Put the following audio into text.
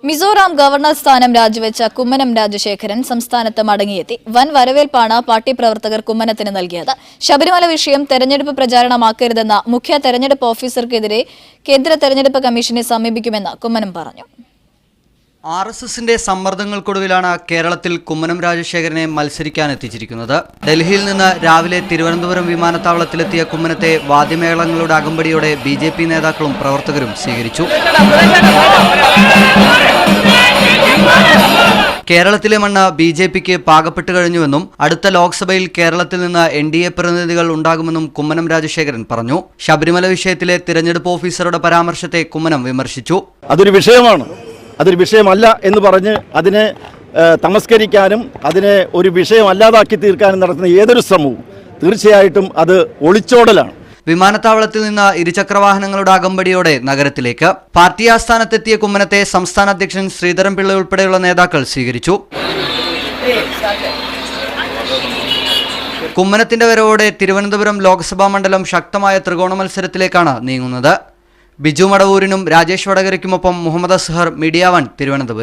Mizoram governor സ്ഥാനം രാജിവെച്ച കുമ്മനം രാജശേഖരൻ സംസ്ഥാനത്ത് മടങ്ങിയെത്തി. വൻ വരവേൽപ്പാണ് പാർട്ടി പ്രവർത്തകർ കുമ്മനത്തിന് നൽകിയത്. ശബരിമല വിഷയം തെരഞ്ഞെടുപ്പ് പ്രചാരണമാക്കരുതെന്ന മുഖ്യ തെരഞ്ഞെടുപ്പ് ഓഫീസർക്കെതിരെ കേന്ദ്ര തെരഞ്ഞെടുപ്പ് കമ്മീഷനെ സമീപിക്കുമെന്ന് കുമ്മനം പറഞ്ഞു. RSSന്റെ സമ്മർദ്ദങ്ങൾക്കൊടുവിലാണ് കേരളത്തിൽ കുമ്മനം രാജശേഖരനെ മത്സരിക്കാനെത്തിച്ചിരിക്കുന്നത്. ഡൽഹിയിൽ നിന്ന് രാവിലെ തിരുവനന്തപുരം വിമാനത്താവളത്തിലെത്തിയ കുമ്മനത്തെ വാദ്യമേളങ്ങളുടെ അകമ്പടിയോടെ BJP നേതാക്കളും പ്രവർത്തകരും സ്വീകരിച്ചു. കേരളത്തിലെ മണ്ണ് BJPക്ക് പാകപ്പെട്ടു കഴിഞ്ഞുവെന്നും അടുത്ത ലോക്സഭയിൽ കേരളത്തിൽ നിന്ന് NDA പ്രതിനിധികൾ ഉണ്ടാകുമെന്നും കുമ്മനം രാജശേഖരൻ പറഞ്ഞു. ശബരിമല വിഷയത്തിലെ തിരഞ്ഞെടുപ്പ് ഓഫീസറുടെ പരാമർശത്തെ കുമ്മനം വിമർശിച്ചു. അതൊരു വിഷയമല്ല എന്ന് പറഞ്ഞ് അതിനെ തമസ്കരിക്കാനും അതിനെ ഒരു വിഷയമല്ലാതാക്കി തീർക്കാനും നടത്തുന്ന ഏതൊരു ശ്രമവും തീർച്ചയായിട്ടും അത് ഒളിച്ചോടലാണ്. വിമാനത്താവളത്തിൽ നിന്ന് ഇരുചക്രവാഹനങ്ങളുടെ അകമ്പടിയോടെ നഗരത്തിലേക്ക് പാർട്ടി ആസ്ഥാനത്തെത്തിയ കുമ്മനത്തെ സംസ്ഥാന അധ്യക്ഷൻ ശ്രീധരൻപിള്ള ഉൾപ്പെടെയുള്ള നേതാക്കൾ സ്വീകരിച്ചു. കുമ്മനത്തിന്റെ വരവോടെ തിരുവനന്തപുരം ലോക്സഭാ മണ്ഡലം ശക്തമായ ത്രികോണ മത്സരത്തിലേക്കാണ് നീങ്ങുന്നത്. ബിജു മടവൂരിനും രാജേഷ് വടകരയ്ക്കുമൊപ്പം മുഹമ്മദ് അസ്ഹർ, മീഡിയ 1 തിരുവനന്തപുരം.